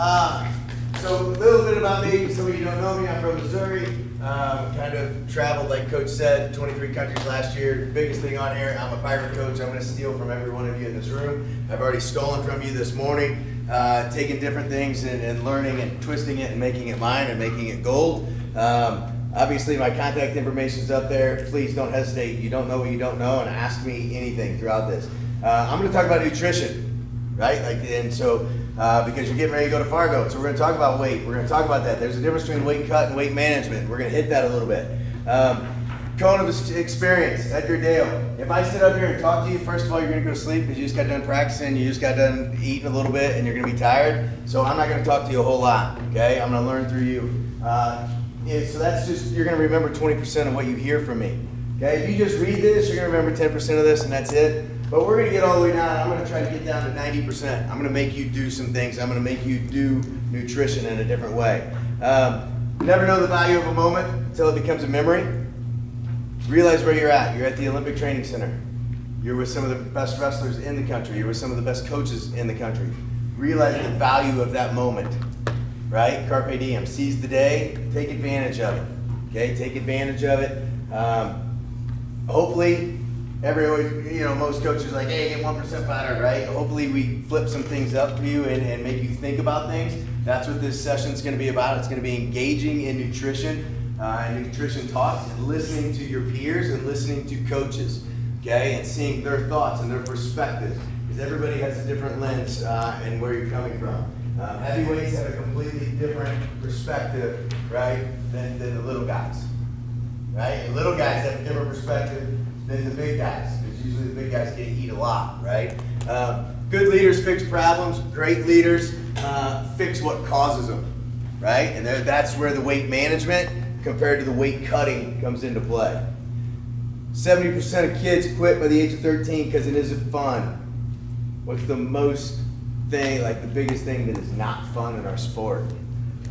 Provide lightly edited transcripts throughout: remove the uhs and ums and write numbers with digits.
So a little bit about me. Some of you don't know me. I'm from Missouri. Kind of traveled, like Coach said, 23 countries last year. Biggest thing on here, I'm a pirate coach. I'm going to steal from every one of you in this room. I've already stolen from you this morning, taking different things and learning and twisting it and making it mine and making it gold. Obviously, my contact information is up there. Please don't hesitate. You don't know what you don't know, and ask me anything throughout this. I'm going to talk about nutrition, right? Because you're getting ready to go to Fargo, so we're going to talk about weight. We're going to talk about that. There's a difference between weight cut and weight management. We're going to hit that a little bit. Cone of experience, Edgar Dale. If I sit up here and talk to you, first of all, you're going to go to sleep because you just got done practicing, you just got done eating a little bit, and you're going to be tired. So I'm not going to talk to you a whole lot, okay? I'm going to learn through you. So that's just, you're going to remember 20% of what you hear from me. Okay, if you just read this, you're going to remember 10% of this, and that's it. But we're going to get all the way down. I'm going to try to get down to 90%. I'm going to make you do some things. I'm going to make you do nutrition in a different way. Never know the value of a moment until it becomes a memory. Realize where you're at. You're at the Olympic Training Center. You're with some of the best wrestlers in the country. You're with some of the best coaches in the country. Realize the value of that moment, right? Carpe diem. Seize the day. Take advantage of it. Okay, take advantage of it. Hopefully, most coaches are like, hey, get 1% better, right? Hopefully we flip some things up for you and make you think about things. That's what this session's gonna be about. It's gonna be engaging in nutrition and nutrition talks and listening to your peers and listening to coaches, okay? And seeing their thoughts and their perspectives, because everybody has a different lens and where you're coming from. Heavyweights have a completely different perspective, right, than the little guys. Right? The little guys have a different perspective than the big guys, because usually the big guys get to eat a lot, right? Good leaders fix problems. Great leaders fix what causes them, right? And that's where the weight management compared to the weight cutting comes into play. 70% of kids quit by the age of 13 because it isn't fun. What's the biggest thing that is not fun in our sport,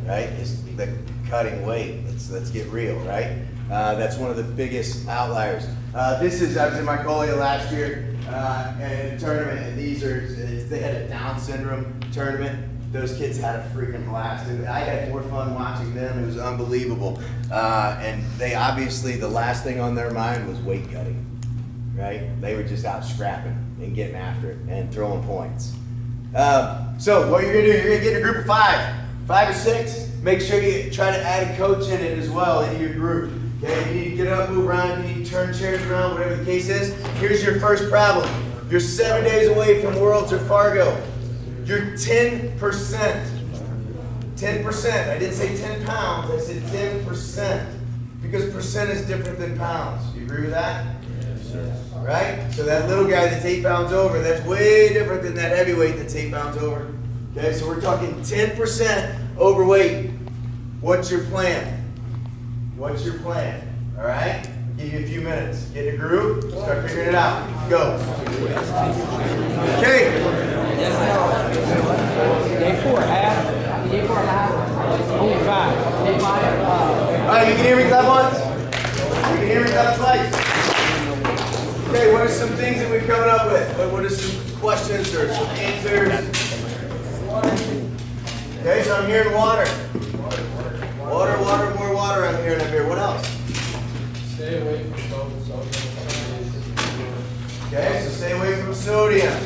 right? Is the cutting weight. Let's get real, right? That's one of the biggest outliers. I was in Mongolia last year in a tournament, and they had a Down syndrome tournament. Those kids had a freaking blast. And I had more fun watching them. It was unbelievable. And they obviously, the last thing on their mind was weight cutting, right? They were just out scrapping and getting after it and throwing points. So what you're gonna do, you're gonna get in a group of 5 or 6. Make sure you try to add a coach in it as well into your group. Okay, if you need to get up, move around, if you need to turn chairs around, whatever the case is, here's your first problem. You're 7 days away from Worlds or Fargo. You're 10%. 10%. I didn't say 10 pounds, I said 10%. Because percent is different than pounds. Do you agree with that? Yes, sir. Right? So that little guy that's 8 pounds over, that's way different than that heavyweight that's 8 pounds over. Okay, so we're talking 10% overweight. What's your plan? What's your plan? All right? I'll give you a few minutes. Get in a group, start figuring it out. Go. Okay. Day 4, half. Day 4, half. Only 5. Day 5. All right, you can hear me clap once? You can hear me clap twice? Okay, what are some things that we've come up with? What are some questions or some answers? Okay, so I'm hearing water. Water, more water I'm hearing up here. What else? Stay away from sodium. Okay, so stay away from sodium.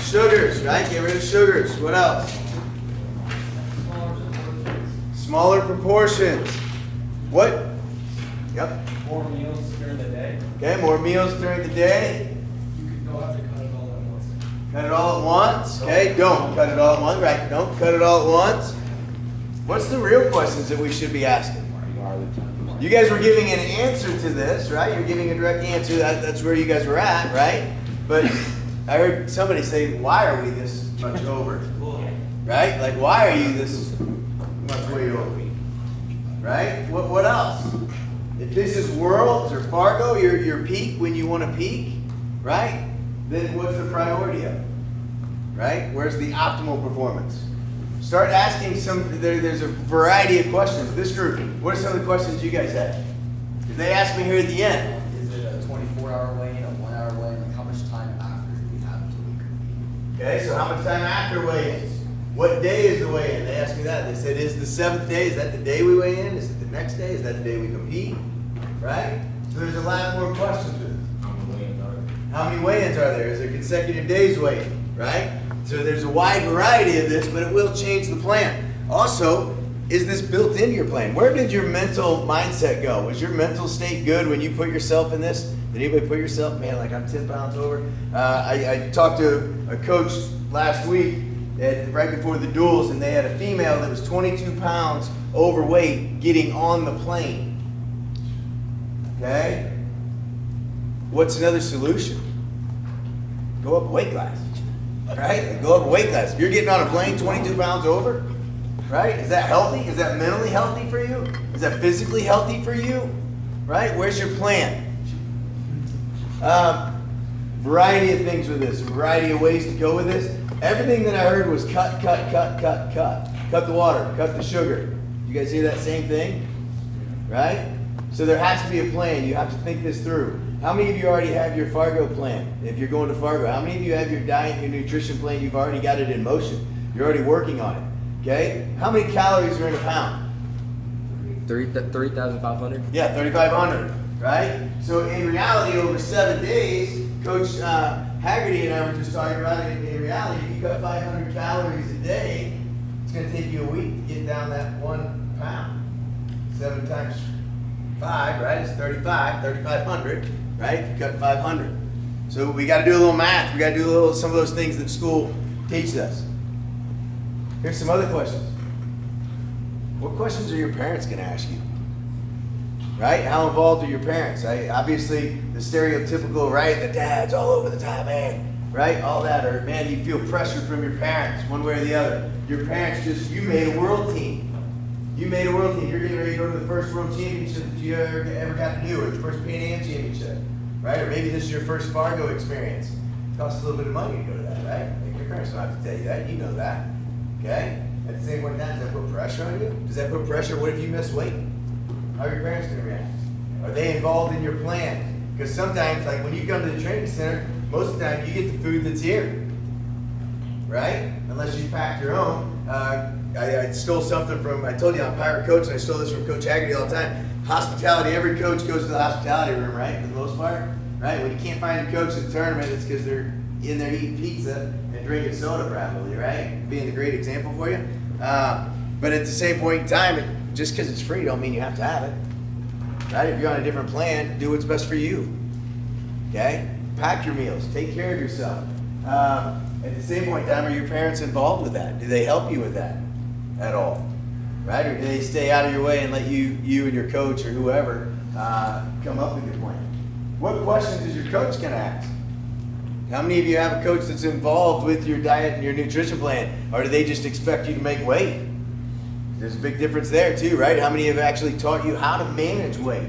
Sugars, right? Get rid of sugars. What else? Smaller proportions. What? Yep. More meals during the day. Okay, more meals during the day. You don't have to cut it all at once. Cut it all at once. Okay, don't cut it all at once. Right, don't cut it all at once. What's the real questions that we should be asking? You guys were giving an answer to this, right? You're giving a direct answer. That's where you guys were at, right? But I heard somebody say, why are we this much over? Right? Like, why are you this much weight over? Right? What else? If this is Worlds or Fargo, your peak when you want to peak, right? Then what's the priority of it? Right? Where's the optimal performance? Start asking there's a variety of questions. This group, what are some of the questions you guys had? If they ask me here at the end. Is it a 24-hour weigh-in, a 1-hour weigh-in? Like how much time after do we have until we compete? Okay, so how much time after weigh-ins? What day is the weigh-in? They asked me that. They said, is the 7th day, is that the day we weigh in? Is it the next day? Is that the day we compete? Right? So there's a lot more questions to this. How many weigh-ins are there? Is there consecutive days weigh-in? Right? So there's a wide variety of this, but it will change the plan. Also, is this built into your plan? Where did your mental mindset go? Was your mental state good when you put yourself in this? Did anybody put yourself, man, like I'm 10 pounds over? I talked to a coach last week right before the duels, and they had a female that was 22 pounds overweight getting on the plane. Okay? What's another solution? Go up a weight class. Right? Go up a weight class. If you're getting on a plane 22 pounds over, right? Is that healthy? Is that mentally healthy for you? Is that physically healthy for you? Right? Where's your plan? Variety of things with this, a variety of ways to go with this. Everything that I heard was cut, cut, cut, cut, cut. Cut the water, cut the sugar. You guys hear that same thing? Right? So there has to be a plan. You have to think this through. How many of you already have your Fargo plan? If you're going to Fargo, how many of you have your diet, your nutrition plan? You've already got it in motion. You're already working on it. Okay? How many calories are in a pound? 3,500. Yeah, 3,500, right? So in reality, over 7 days, Coach Haggerty and I were just talking about it. In reality, if you cut 500 calories a day, it's going to take you a week to get down that 1 pound. 7 times 5, right? It's 3,500, right? If you cut 500. So we got to do a little math. We got to do some of those things that school teaches us. Here's some other questions. What questions are your parents going to ask you? Right? How involved are your parents? Obviously, the stereotypical, right? The dad's all over the time, man. Right? All that. Or, man, you feel pressure from your parents, one way or the other. Your parents you made a world team. You made a world team. You're getting ready to go to the first world championship that you ever got to do, or the first Pan Am championship. Right? Or maybe this is your first Fargo experience. It costs a little bit of money to go to that, right? Like your parents don't have to tell you that. You know that. Okay? At the same point in time, does that put pressure on you? Does that put pressure? What if you miss weight? How are your parents going to react? Are they involved in your plan? Because sometimes, like when you come to the training center, most of the time you get the food that's here. Right? Unless you packed your own. I stole something from, I told you I'm a pirate coach, and I stole this from Coach Haggerty all the time. Hospitality, every coach goes to the hospitality room, right? For the most part. Right? When you can't find a coach in the tournament, it's because they're in there eating pizza and drinking soda probably, right? Being a great example for you. But at the same point in time, just because it's free don't mean you have to have it. Right? If you're on a different plan, do what's best for you. Okay? Pack your meals. Take care of yourself. At the same point in time, are your parents involved with that? Do they help you with that at all? Right? Or do they stay out of your way and let you and your coach or whoever come up with your plan? What questions is your coach going to ask? How many of you have a coach that's involved with your diet and your nutrition plan? Or do they just expect you to make weight? There's a big difference there too, right? How many have actually taught you how to manage weight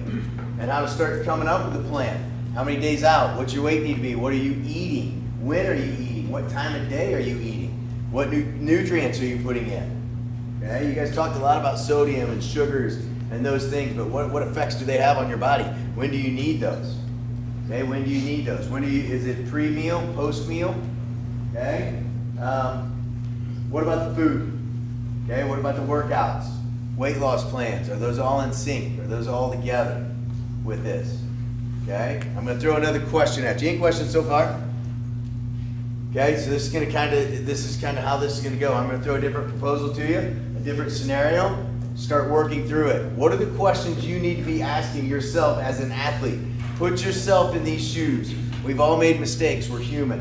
and how to start coming up with a plan? How many days out? What's your weight need to be? What are you eating? When are you eating? What time of day are you eating? What nutrients are you putting in? Okay, you guys talked a lot about sodium and sugars and those things, but what effects do they have on your body? When do you need those? Okay, when do you need those? Is it pre-meal, post-meal? Okay. What about the food? Okay, what about the workouts? Weight loss plans, are those all in sync? Are those all together with this? Okay, I'm going to throw another question at you. Any questions so far? Okay, so this is kind of how this is going to go. I'm going to throw a different proposal to you, a different scenario. Start working through it. What are the questions you need to be asking yourself as an athlete? Put yourself in these shoes. We've all made mistakes. We're human.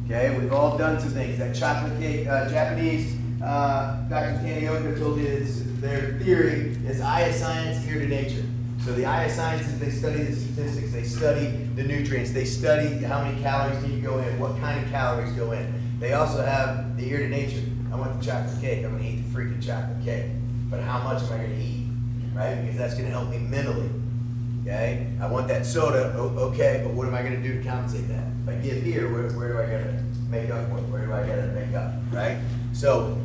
Okay, we've all done some things. That chocolate cake, Japanese, Dr. Tanioka told you their theory is eye of science, ear to nature. So the eye of science is they study the statistics, they study the nutrients, they study how many calories need to go in, what kind of calories go in. They also have the ear to nature. I want the chocolate cake. I'm going to eat the freaking chocolate cake. But how much am I going to eat? Right? Because that's going to help me mentally. Okay? I want that soda. Okay, but what am I going to do to compensate that? If I give here, where do I get to make up for it? Where do I get to make up? Right? So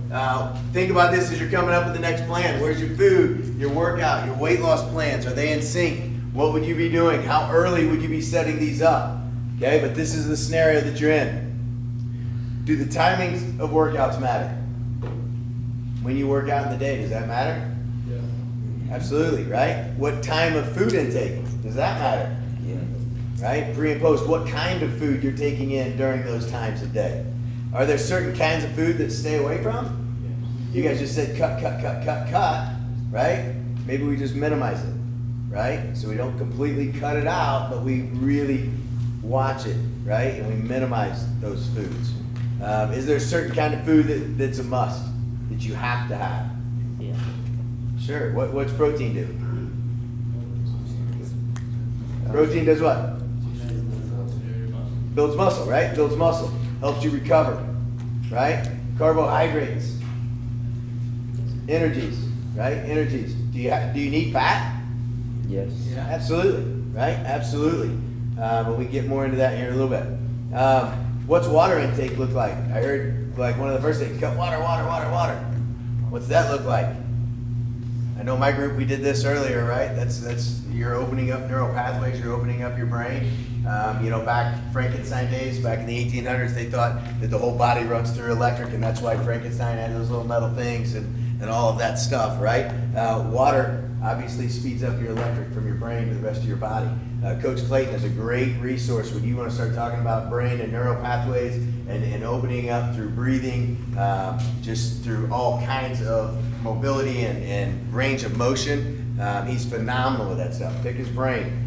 think about this as you're coming up with the next plan. Where's your food, your workout, your weight loss plans? Are they in sync? What would you be doing? How early would you be setting these up? Okay, but this is the scenario that you're in. Do the timings of workouts matter? When you work out in the day, does that matter? Yeah. Absolutely, right? What time of food intake, does that matter? Yeah. Right? Pre and post, what kind of food you're taking in during those times of day. Are there certain kinds of food that stay away from? You guys just said cut, right? Maybe we just minimize it, right? So we don't completely cut it out, but we really watch it, right? And we minimize those foods. Is there a certain kind of food that's a must, that you have to have? Yeah. Sure. What's protein do? Protein does what? Builds muscle, right? Builds muscle. Helps you recover, right? Carbohydrates. Energies, right? Energies. Do you need fat? Yes. Absolutely, right? Absolutely. But we get more into that here in a little bit. What's water intake look like? I heard like one of the first things, cut water. What's that look like? I know my group, we did this earlier, right? That's you're opening up neural pathways, you're opening up your brain. Back Frankenstein days, back in the 1800s, they thought that the whole body runs through electric, and that's why Frankenstein had those little metal things and all of that stuff, right? Water obviously speeds up your electric from your brain to the rest of your body. Coach Clayton is a great resource when you want to start talking about brain and neural pathways and opening up through breathing, just through all kinds of mobility and range of motion. He's phenomenal with that stuff. Pick his brain.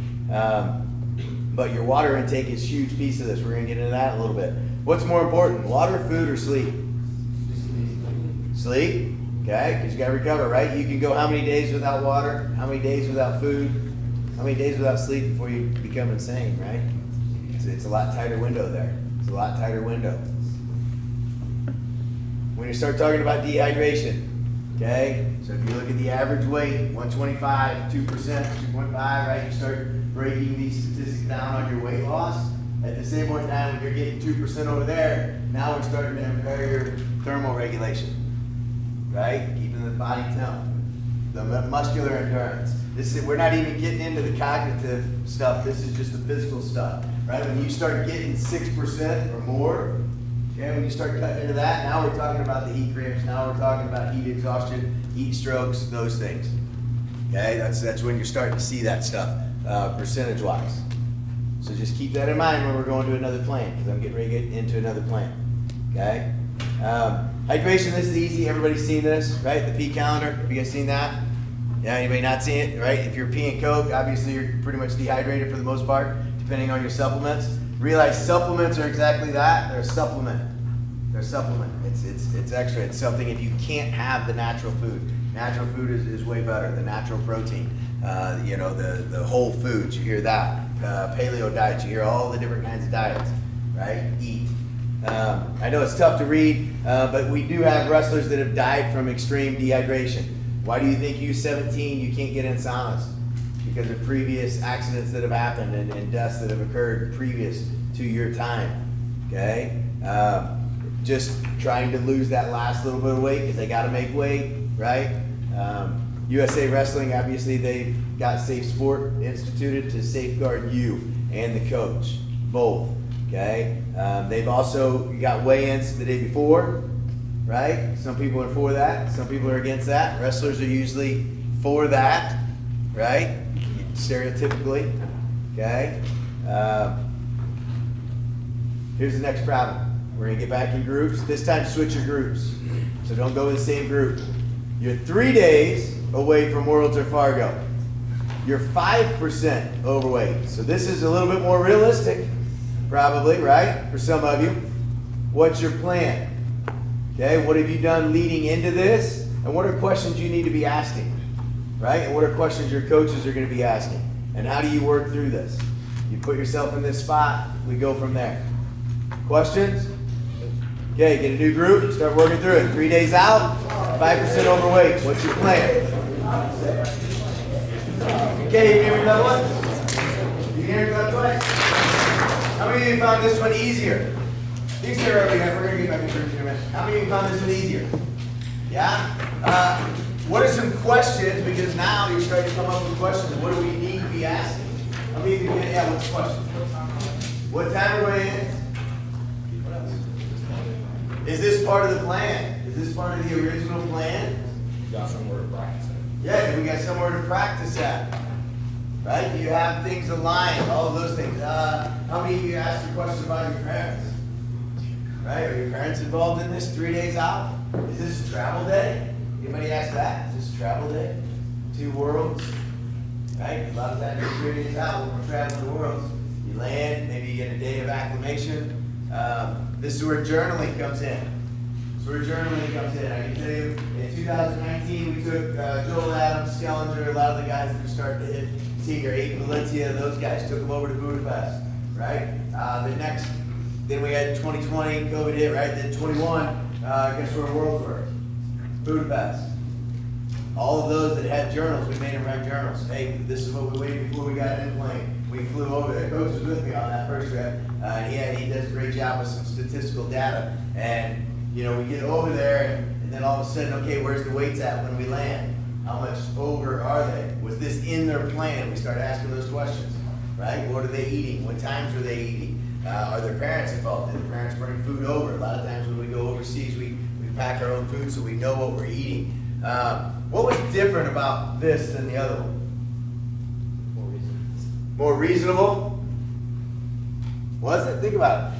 But your water intake is a huge piece of this. We're going to get into that in a little bit. What's more important, water, food, or sleep? Sleep, okay, because you got to recover, right? You can go how many days without water, how many days without food, how many days without sleep before you become insane, right? It's a lot tighter window there. It's a lot tighter window. When you start talking about dehydration, okay, so if you look at the average weight, 125, 2%, 2.5, right? You start breaking these statistics down on your weight loss. At the same point in time, when you're getting 2% over there, now we're starting to impair your thermal regulation, right? Keeping the body temp, the muscular endurance. We're not even getting into the cognitive stuff. This is just the physical stuff, right? When you start getting 6% or more, okay, when you start cutting into that, now we're talking about the heat cramps. Now we're talking about heat exhaustion, heat strokes, those things. Okay, that's when you're starting to see that stuff, percentage-wise. So just keep that in mind when we're going to another plan, because I'm getting ready to get into another plan. Okay? Hydration, this is easy. Everybody's seen this, right? The P calendar. Have you guys seen that? Yeah, anybody not seen it, right? If you're peeing Coke, obviously you're pretty much dehydrated for the most part, depending on your supplements. Realize supplements are exactly that. They're a supplement. They're a supplement. It's extra. It's something if you can't have the natural food. Natural food is way better. The natural protein. The whole foods. You hear that. Paleo diets. You hear all the different kinds of diets, right? Eat. I know it's tough to read, but we do have wrestlers that have died from extreme dehydration. Why do you think U17 you can't get in saunas? Because of previous accidents that have happened and deaths that have occurred previous to your time. Okay? Just trying to lose that last little bit of weight because they got to make weight, right? USA Wrestling, obviously, they've got Safe Sport instituted to safeguard you and the coach, both. Okay? They've also got weigh-ins the day before, right? Some people are for that. Some people are against that. Wrestlers are usually for that, right? Stereotypically. Okay? Here's the next problem. We're going to get back in groups. This time, switch your groups. So don't go in the same group. You're 3 days away from Worlds or Fargo. You're 5% overweight. So this is a little bit more realistic, probably, right? For some of you. What's your plan? Okay, what have you done leading into this? And what are questions you need to be asking? Right? And what are questions your coaches are going to be asking? And how do you work through this? You put yourself in this spot, we go from there. Questions? Okay, get a new group, start working through it. 3 days out, 5% overweight. What's your plan? Okay, you hear me that one? You hear me that twice? How many of you found this one easier? These are early, we're going to get back in groups in a minute. How many of you found this one easier? Yeah? What are some questions? Because now you're starting to come up with questions. What do we need to be asking? How many of you what's the question? What time are we in? Is this part of the plan? Is this part of the original plan? You got somewhere to practice it. Yeah, we got somewhere to practice at. Right? Do you have things aligned? All of those things. How many of you asked your questions about your parents? Right? Are your parents involved in this 3 days out? Is this a travel day? Anybody ask that? Is this a travel day? 2 worlds? Right? A lot of times you're 3 days out when we're traveling the worlds. You land, maybe you get a day of acclimation. This is where journaling comes in. I can tell you, in 2019, we took Joel Adams, Skellinger, a lot of the guys that are starting to hit senior, Aiden Valencia, those guys took them over to Budapest, right? Then we had 2020, COVID hit, right? Then 21, guess where worlds were? Budapest. All of those that had journals, we made them write journals. Hey, this is what we waited before we got in the plane. We flew over there. Coach was with me on that first trip. He does a great job with some statistical data. And you know, we get over there, and then all of a sudden, okay, where's the weights at when we land? How much over are they? Was this in their plan? We start asking those questions, right? What are they eating? What times are they eating? Are their parents involved? Did their parents bring food over? A lot of times when we go overseas, we pack our own food so we know what we're eating. What was different about this than the other one? More reasonable? Was it? Think about it.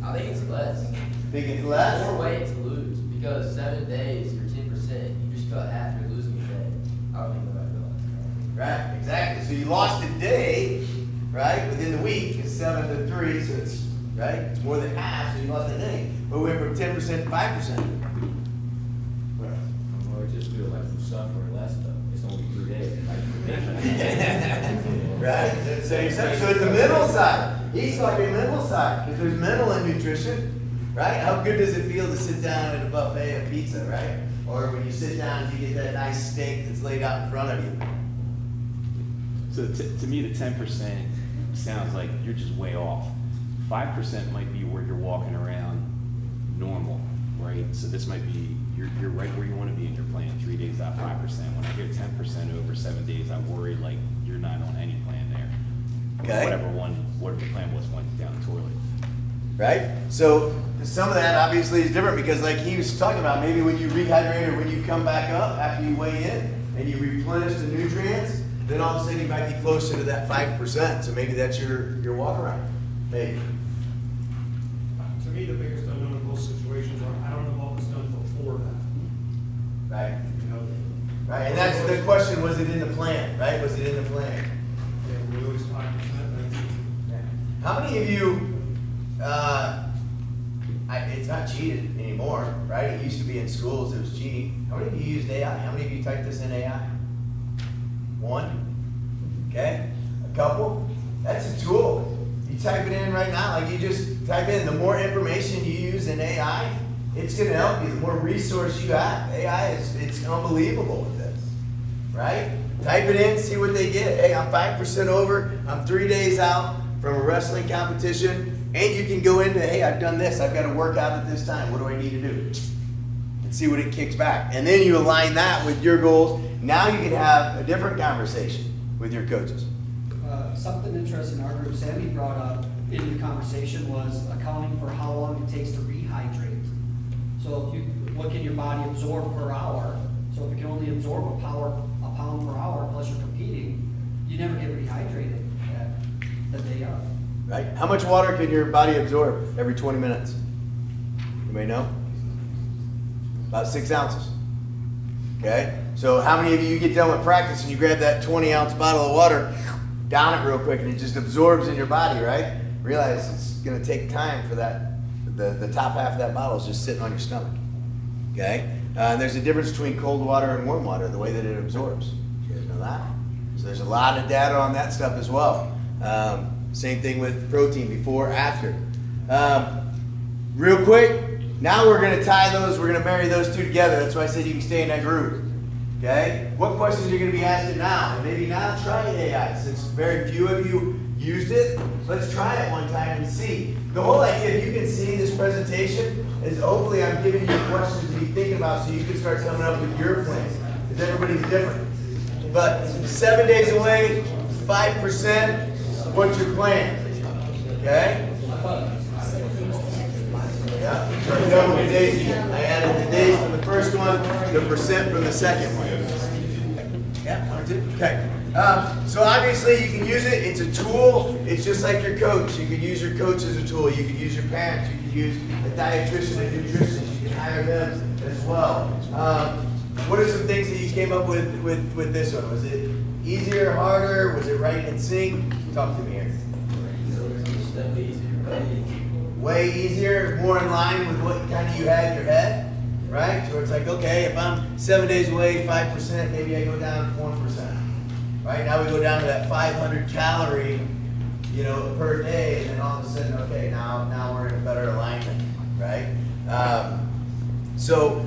I think it's less. Think it's less? More weight to lose because 7 days for 10%, you just cut half. You're losing a day. I don't think nobody realizes Right, exactly. So you lost a day, right, within the week. It's 7 to 3, so it's right. It's more than half, so you lost a day. But we went from 10% to 5%. Well, it just feels like we're suffering less though. It's only 3 days. Right? So it's the mental side. He's talking mental side, because there's mental in nutrition. Right? How good does it feel to sit down at a buffet of pizza, right? Or when you sit down and you get that nice steak that's laid out in front of you. So to me, the 10% sounds like you're just way off. 5% might be where you're walking around normal, right? So this might be, you're right where you want to be in your plan, 3 days out, 5%. When I hear 10% over 7 days, I worry like you're not on any plan there. Okay. Whatever the plan was went down the toilet. Right? So some of that obviously is different because like he was talking about, maybe when you rehydrate or when you come back up after you weigh in and you replenish the nutrients, then all of a sudden you might be closer to that 5%. So maybe that's your walk around. Maybe. To me, the biggest unknown in both situations are, I don't know what was done before that. Right? You know, Right. And that's the question, was it in the plan? Right? Was it in the plan? yeah, we lose 5%. How many of you, it's not cheated anymore, right? It used to be in schools, it was cheating. How many of you used AI? How many of you typed this in AI? One? Okay? A couple? That's a tool. You type it in right now, like you just type in, the more information you use in AI, it's gonna help you. The more resource you have. AI it's unbelievable with this, right? Type it in, see what they get. Hey, I'm 5% over, I'm 3 days out from a wrestling competition, and you can go into, hey, I've done this, I've got to work out at this time, what do I need to do? And see what it kicks back. And then you align that with your goals. Now you can have a different conversation with your coaches. Something interesting in our group, Sammy brought up in the conversation was accounting for how long it takes to rehydrate. So what can your body absorb per hour? So if it can only absorb a pound per hour plus you're competing, you never get rehydrated the day of. Right? How much water can your body absorb every 20 minutes? You may know? About 6 ounces. Okay? So how many of you get done with practice and you grab that 20-ounce bottle of water, down it real quick, and it just absorbs in your body, right? Realize it's going to take time for that, the top half of that bottle is just sitting on your stomach. Okay? And there's a difference between cold water and warm water, the way that it absorbs. You guys know that? So there's a lot of data on that stuff as well. Same thing with protein, before, after. Real quick, now we're going to tie those, we're going to marry those two together. That's why I said you can stay in that group. Okay? What questions are you going to be asking now? And maybe now try AI. Since very few of you used it, let's try it one time and see. The whole idea, if you can see this presentation, is hopefully I'm giving you questions to be thinking about so you can start coming up with your plans. Because everybody's different. But 7 days away, 5%, what's your plan? Okay? Yeah, so double the days again. I added the days from the first one, the percent from the second one. Yeah, 1, 2, okay. So obviously you can use it, it's a tool, it's just like your coach. You could use your coach as a tool, you could use your parents, you could use a dietitian and nutritionist, you can hire them as well. What are some things that you came up with this one? Was it easier, harder, was it right in sync? Talk to me here. Step easier. Way easier, more in line with what kind of you had in your head, right? So it's like, okay, if I'm 7 days away, 5%, maybe I go down 1%. Right, now we go down to that 500 calorie, per day, and then all of a sudden, okay, now we're in a better alignment, right? So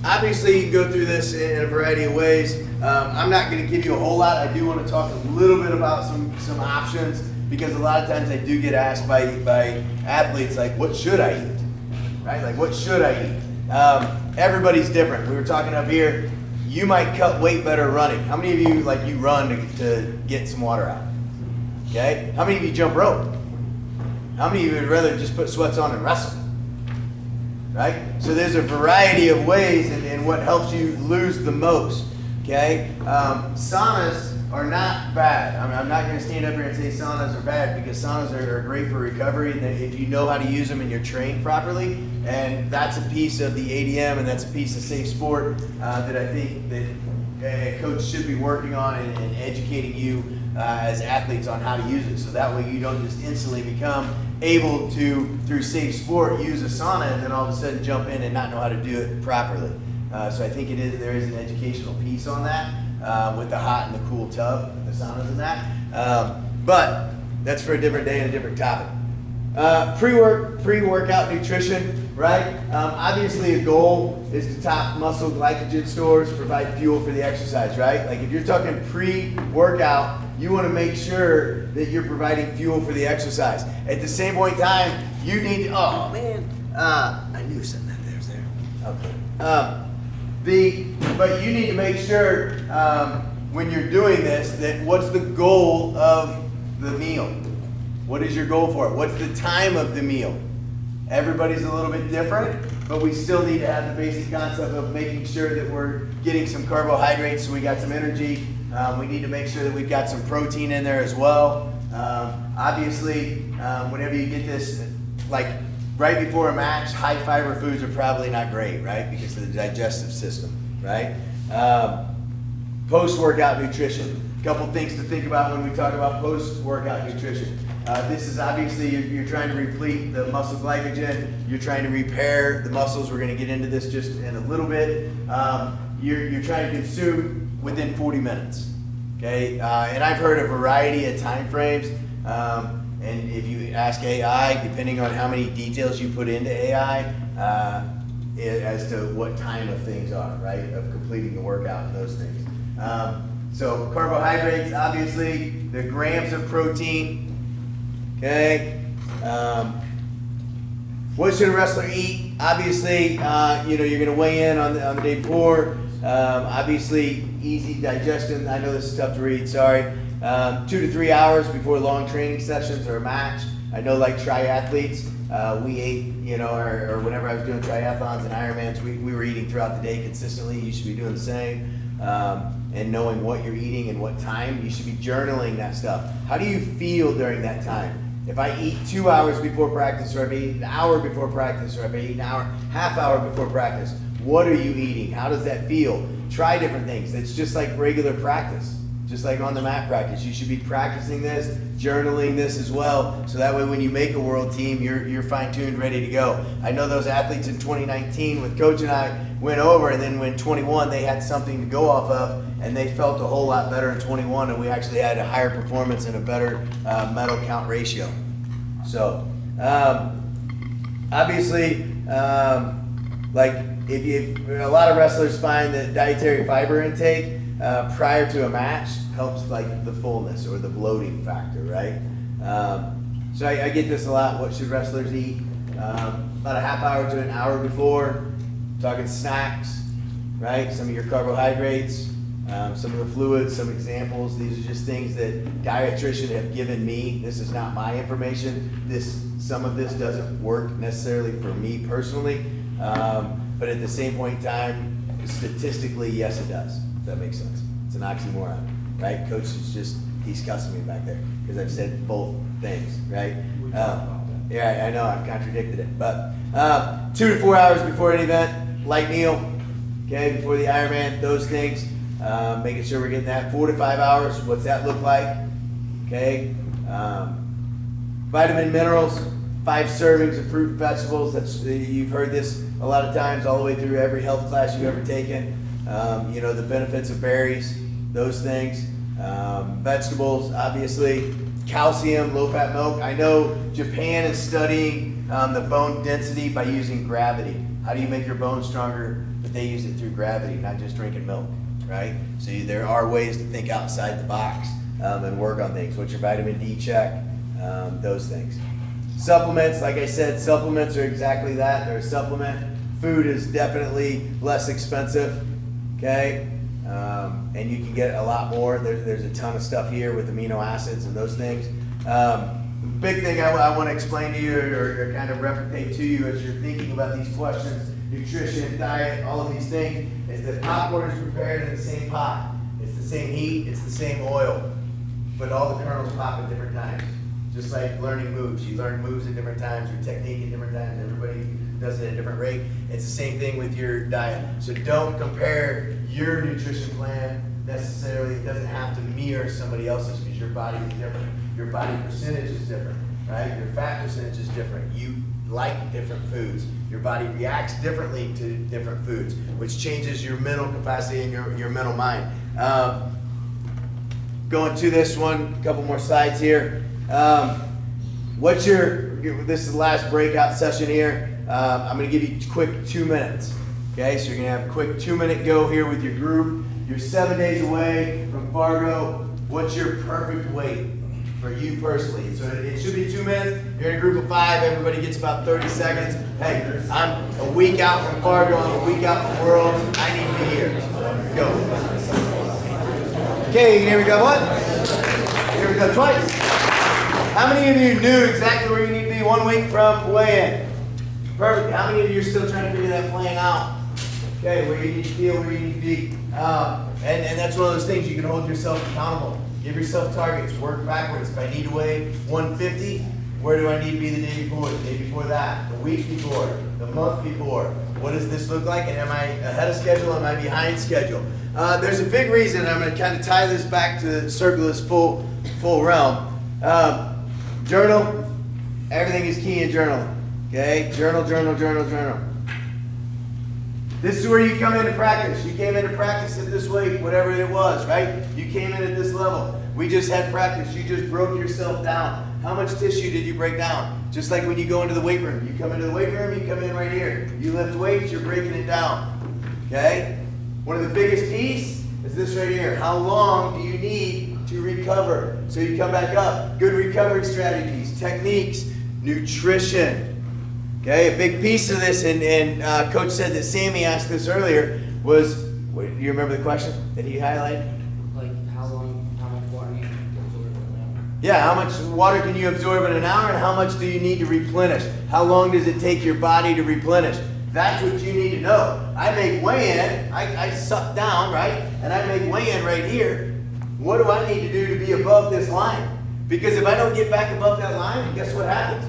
obviously you can go through this in a variety of ways. I'm not going to give you a whole lot. I do want to talk a little bit about some options, because a lot of times I do get asked by athletes, like, what should I eat? Right, like, what should I eat? Everybody's different. We were talking up here. You might cut weight better running. How many of you you run to get some water out? Okay. How many of you jump rope? How many of you would rather just put sweats on and wrestle? Right? So there's a variety of ways and what helps you lose the most. Okay. Saunas are not bad. I'm not going to stand up here and say saunas are bad, because saunas are great for recovery, and if you know how to use them and you're trained properly. And that's a piece of the ADM, and that's a piece of safe sport that I think that a coach should be working on and educating you as athletes on how to use it. So that way you don't just instantly become able to, through safe sport, use a sauna and then all of a sudden jump in and not know how to do it properly. So I think there is an educational piece on that with the hot and the cool tub, the saunas and that. But that's for a different day and a different topic. Pre-workout nutrition. Right? Obviously a goal is to top muscle glycogen stores, provide fuel for the exercise, right? Like if you're talking pre-workout, you want to make sure that you're providing fuel for the exercise. At the same point in time, you need to, I knew something that was there. Okay. But you need to make sure when you're doing this, that what's the goal of the meal? What is your goal for it? What's the time of the meal? Everybody's a little bit different, but we still need to have the basic concept of making sure that we're getting some carbohydrates so we got some energy. We need to make sure that we've got some protein in there as well. Obviously, whenever you get this, like right before a match, high fiber foods are probably not great, right? Because of the digestive system, right? Post-workout nutrition. A couple things to think about when we talk about post-workout nutrition. This is obviously, you're trying to replete the muscle glycogen. You're trying to repair the muscles. We're going to get into this just in a little bit. You're trying to consume within 40 minutes. Okay, and I've heard a variety of time frames. And if you ask AI, depending on how many details you put into AI, as to what time of things are, right, of completing the workout and those things. So carbohydrates, obviously, the grams of protein. Okay. What should a wrestler eat? Obviously, you're going to weigh in on the day before. Obviously, easy digestion. I know this is tough to read. Sorry. 2 to 3 hours before long training sessions or a match. I know, like triathletes, we ate, or whenever I was doing triathlons and Ironmans, we were eating throughout the day consistently. You should be doing the same. And knowing what you're eating and what time, you should be journaling that stuff. How do you feel during that time? If I eat 2 hours before practice, or if I eat an hour before practice, or if I eat an hour, half hour before practice, what are you eating? How does that feel? Try different things. It's just like regular practice, just like on the mat practice. You should be practicing this, journaling this as well, so that way when you make a world team, you're fine-tuned, ready to go. I know those athletes in 2019 with Coach and I went over, and then when 21, they had something to go off of, and they felt a whole lot better in 21, and we actually had a higher performance and a better medal count ratio. So, obviously, like if a lot of wrestlers find that dietary fiber intake prior to a match helps like the fullness or the bloating factor, right? So I get this a lot. What should wrestlers eat? About a half hour to an hour before. Talking snacks, right? Some of your carbohydrates. Some of the fluids, some examples, these are just things that dietitians have given me. This is not my information. Some of this doesn't work necessarily for me personally, but at the same point in time, statistically, yes, it does. If that makes sense. It's an oxymoron, right? Coach is just, he's cussing me back there because I've said both things, right? Yeah, I know, I've contradicted it. But 2 to 4 hours before an event, light meal, okay, before the Ironman, those things. Making sure we're getting that. 4 to 5 hours, what's that look like? Okay. Vitamin, minerals, 5 servings of fruit and vegetables. You've heard this a lot of times all the way through every health class you've ever taken. The benefits of berries, those things. Vegetables, obviously. Calcium, low-fat milk. I know Japan is studying the bone density by using gravity. How do you make your bones stronger? But they use it through gravity, not just drinking milk, right? So there are ways to think outside the box and work on things. What's your vitamin D check? Those things. Supplements, like I said, supplements are exactly that. They're a supplement. Food is definitely less expensive, okay? And you can get a lot more. There's a ton of stuff here with amino acids and those things. Big thing I want to explain to you or kind of replicate to you as you're thinking about these questions, nutrition, diet, all of these things, is that popcorn is prepared in the same pot. It's the same heat, it's the same oil, but all the kernels pop at different times. Just like learning moves. You learn moves at different times, your technique at different times. Everybody does it at a different rate. It's the same thing with your diet. So don't compare your nutrition plan necessarily. It doesn't have to mirror somebody else's because your body is different. Your body percentage is different, right? Your fat percentage is different. You like different foods. Your body reacts differently to different foods, which changes your mental capacity and your mental mind. Going to this one, a couple more slides here. This is the last breakout session here. I'm going to give you a quick 2 minutes. Okay, so you're going to have a quick 2-minute go here with your group. You're 7 days away from Fargo. What's your perfect weight for you personally? So it should be 2 minutes. You're in a group of 5. Everybody gets about 30 seconds. Hey, I'm a week out from Fargo. I'm a week out from Worlds. I need to be here. Go. Okay, here we go. What? Here we go twice. How many of you knew exactly where you need to be 1 week from weigh-in? Perfect. How many of you are still trying to figure that plan out? Okay, where you need to feel, where you need to be. And that's one of those things you can hold yourself accountable. Give yourself targets. Work backwards. If I need to weigh 150, where do I need to be the day before? The day before that? The week before? The month before? What does this look like? And am I ahead of schedule? Am I behind schedule? There's a big reason. I'm going to kind of tie this back to circle this full realm. Journal. Everything is key in journaling. Okay? Journal. This is where you come into practice. You came into practice at this weight, whatever it was, right? You came in at this level. We just had practice. You just broke yourself down. How much tissue did you break down? Just like when you go into the weight room. You come into the weight room, you come in right here. You lift weights, you're breaking it down. Okay? One of the biggest keys is this right here. How long do you need to recover so you come back up? Good recovery strategies, techniques, nutrition. Okay, a big piece of this, and Coach said that Sammy asked this earlier, was, do you remember the question that he highlighted? Like how much water you can absorb in an hour? Yeah, how much water can you absorb in an hour, and how much do you need to replenish? How long does it take your body to replenish? That's what you need to know. I make weigh-in, I suck down, right? And I make weigh-in right here. What do I need to do to be above this line? Because if I don't get back above that line, guess what happens?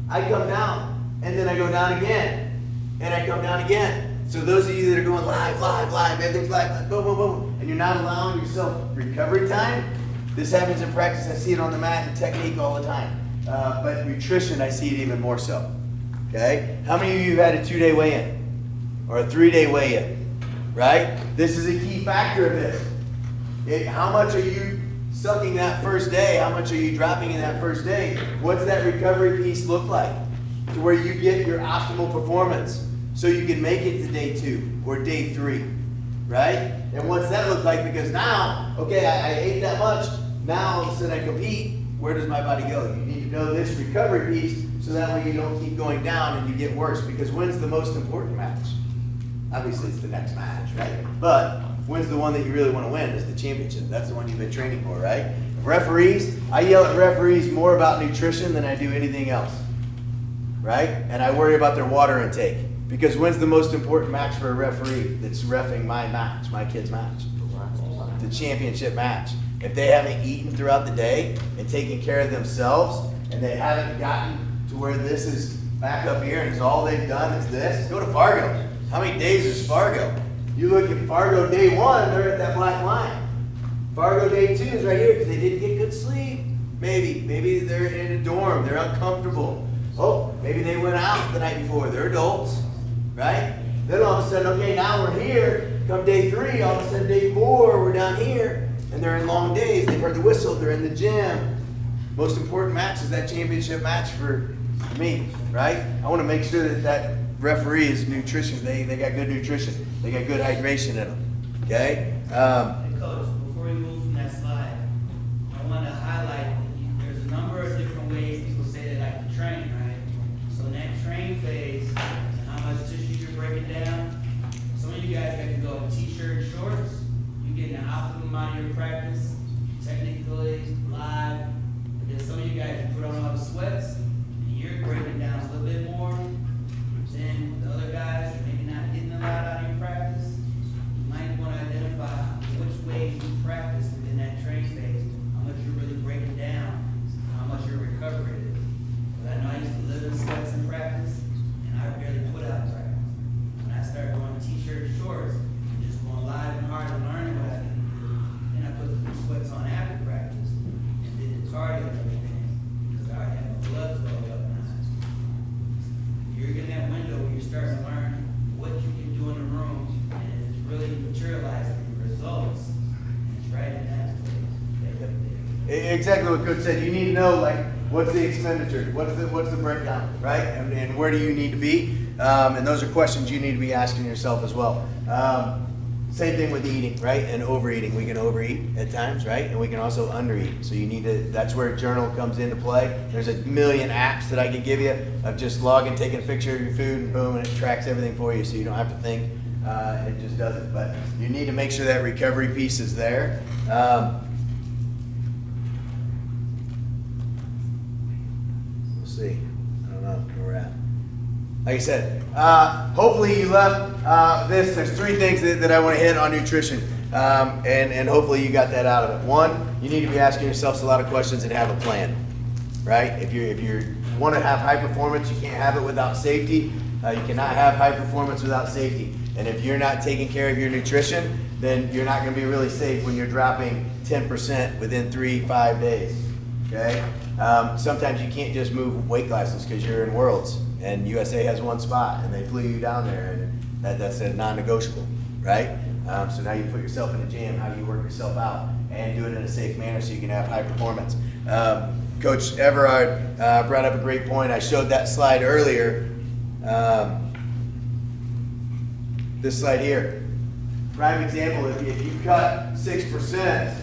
I come down. And then I go down again, and I come down again. So those of you that are going live, everything's live, boom, boom, boom, and you're not allowing yourself recovery time, this happens in practice. I see it on the mat and technique all the time. But nutrition, I see it even more so. Okay? How many of you have had a 2-day weigh-in? Or a 3-day weigh-in? Right? This is a key factor of this. How much are you sucking that first day? How much are you dropping in that first day? What's that recovery piece look like? To where you get your optimal performance so you can make it to day 2 or day 3, right? And what's that look like? Because now, okay, I ate that much, now all of a sudden I compete, where does my body go? You need to know this recovery piece so that way you don't keep going down and you get worse, because when's the most important match? Obviously it's the next match, right? But when's the one that you really want to win? Is the championship. That's the one you've been training for, right? Referees, I yell at referees more about nutrition than I do anything else, right? And I worry about their water intake. Because when's the most important match for a referee that's reffing my match, my kid's match? The championship match. If they haven't eaten throughout the day and taken care of themselves, and they haven't gotten to where this is back up here and it's all they've done is this, go to Fargo. How many days is Fargo? You look at Fargo day 1, they're at that black line. Fargo day 2 is right here because they didn't get good sleep. Maybe they're in a dorm, they're uncomfortable. Oh, maybe they went out the night before, they're adults, right? Then all of a sudden, okay, now we're here. Come day 3, all of a sudden day 4, we're down here. And they're in long days, they've heard the whistle, they're in the gym. Most important match is that championship match for me, right? I want to make sure that that referee is nutrition. They got good nutrition. They got good hydration in them, okay? Hey, Coach, before we move from that slide, I want to highlight that there's a number of different ways people say they like to train, right? So in that train phase, how much tissue you're breaking down, some of you guys get to go in t-shirt and shorts. You get an optimum amount of your practice, technically, live. And then some of you guys, you put on all the sweats, and you're breaking down a little bit more. Then the other guys are maybe not getting a lot out of your practice. You might want to identify which ways you practice within that train phase, how much you're really breaking down, how much your recovery is. But I know I used to live in sweats in practice, and I barely put out practice. When I started going t-shirt and shorts, and just going live and hard and learning what I can do, then I put the sweats on after practice, and did the cardio and everything, because I already have my blood flow up now. You're in that window where you're starting to learn what you can do in the room, and it's really materializing the results. And it's right in that place. Exactly what Coach said. You need to know, like, what's the expenditure? What's the breakdown, right? And where do you need to be? And those are questions you need to be asking yourself as well. Same thing with eating, right? And overeating. We can overeat at times, right? And we can also undereat. So you need to, that's where a journal comes into play. There's a million apps that I can give you of just logging, taking a picture of your food, and boom, and it tracks everything for you so you don't have to think. It just does it. But you need to make sure that recovery piece is there. We'll see. I don't know where we're at. Like I said, hopefully you left this. There's 3 things that I want to hit on nutrition, and hopefully you got that out of it. 1, you need to be asking yourselves a lot of questions and have a plan, right? If you want to have high performance, you can't have it without safety. You cannot have high performance without safety. And if you're not taking care of your nutrition, then you're not going to be really safe when you're dropping 10% within 3-5 days, okay? Sometimes you can't just move weight classes because you're in Worlds. And USA has 1 spot, and they flew you down there, and that's a non-negotiable, right? So now you put yourself in a jam. How do you work yourself out and do it in a safe manner so you can have high performance? Coach Everard brought up a great point. I showed that slide earlier. This slide here, prime example. If you cut 6%,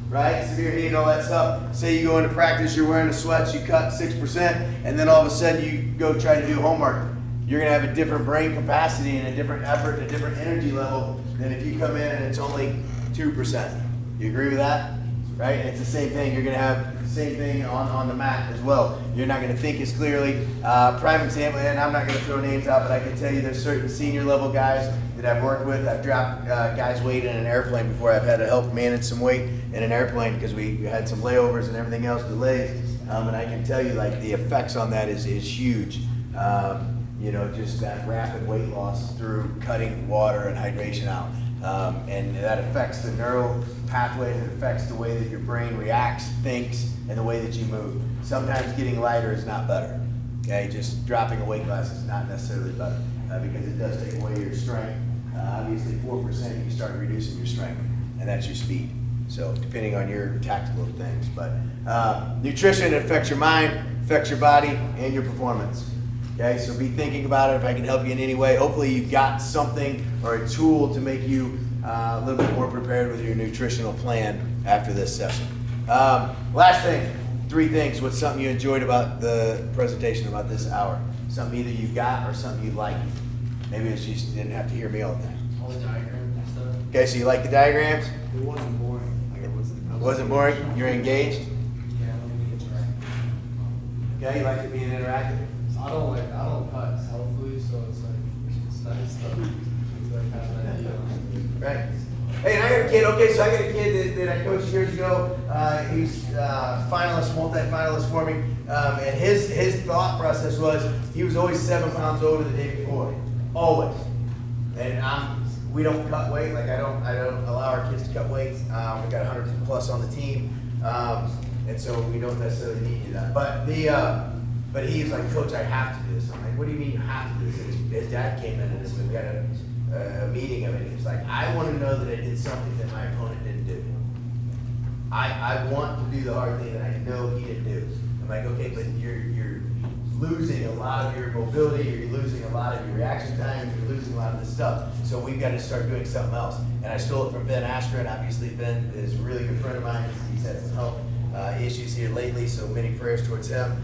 right? Severe heat, all that stuff. Say you go into practice, you're wearing the sweats, you cut 6%, and then all of a sudden you go try to do homework. You're gonna have a different brain capacity and a different effort, a different energy level than if you come in and it's only 2%. You agree with that? Right? It's the same thing. You're gonna have the same thing on the mat as well. You're not gonna think as clearly. Prime example, and I'm not gonna throw names out, but I can tell you there's certain senior level guys that I've worked with. I've dropped guys' weight in an airplane before. I've had to help manage some weight in an airplane because we had some layovers and everything else, delays. And I can tell you, like, the effects on that is huge. You know, just that rapid weight loss through cutting water and hydration out. And that affects the neural pathways, it affects the way that your brain reacts, thinks, and the way that you move. Sometimes getting lighter is not better. Okay, just dropping a weight class is not necessarily better because it does take away your strength. Obviously 4% you start reducing your strength, and that's your speed. So depending on your tactical things. But nutrition affects your mind, affects your body, and your performance. Okay, so be thinking about it. If I can help you in any way, hopefully you've got something or a tool to make you a little bit more prepared with your nutritional plan after this session. Last thing, 3 things. What's something you enjoyed about the presentation, about this hour? Something either you got or something you like. Maybe it's just you didn't have to hear me all the time. All the diagrams and stuff. Okay, so you like the diagrams? It wasn't boring, like it wasn't. Wasn't boring? You're engaged? Yeah, we interact. Okay, you like it being interactive? I don't cut healthfully, so it's like, it's nice stuff. It's like kind of an idea. Right. Hey, and I got a kid, okay, so I got a kid that I coached years ago. He's finalist, multi-finalist for me. And his thought process was, he was always 7 pounds over the day before. Always. And we don't cut weight, like I don't allow our kids to cut weight. We got 100 plus on the team. And so we don't necessarily need to do that. But he's like, Coach, I have to do this. I'm like, what do you mean you have to do this? And his dad came in and we had a meeting of it. He was like, I want to know that I did something that my opponent didn't do. I want to do the hard thing that I know he didn't do. I'm like, okay, but you're losing a lot of your mobility, you're losing a lot of your reaction time, you're losing a lot of this stuff. So we've got to start doing something else. And I stole it from Ben Askren. Obviously, Ben is a really good friend of mine. He's had some health issues here lately, so many prayers towards him.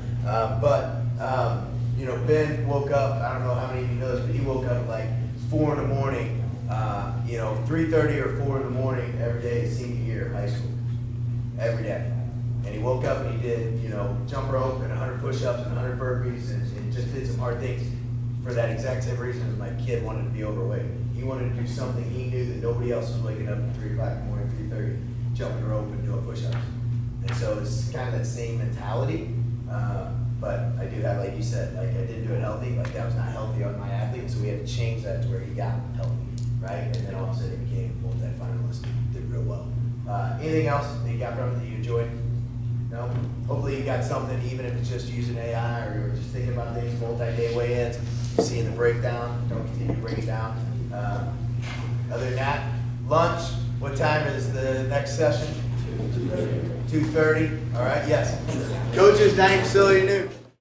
You know, Ben woke up, I don't know how many of you know this, but he woke up at like 4 in the morning, 3:30 or 4 in the morning every day his senior year of high school. Every day. And he woke up and he did, jump rope and 100 push-ups and 100 burpees and just did some hard things for that exact same reason as my kid wanted to be overweight. He wanted to do something he knew that nobody else was waking up at 3 o'clock in the morning, 3:30, jumping rope and doing push-ups. And so it's kind of that same mentality. But I do have, like you said, like I didn't do it healthy, like that was not healthy on my athlete, so we had to change that to where he got healthy, right? And then all of a sudden he became a multi-finalist, did real well. Anything else that you got from it that you enjoyed? No? Hopefully you got something, even if it's just using AI or you're just thinking about things, multi-day weigh-ins, you're seeing the breakdown, don't continue to break it down. Other than that, lunch, what time is the next session? 2:30. All right, yes. Coaches, 9 facility new.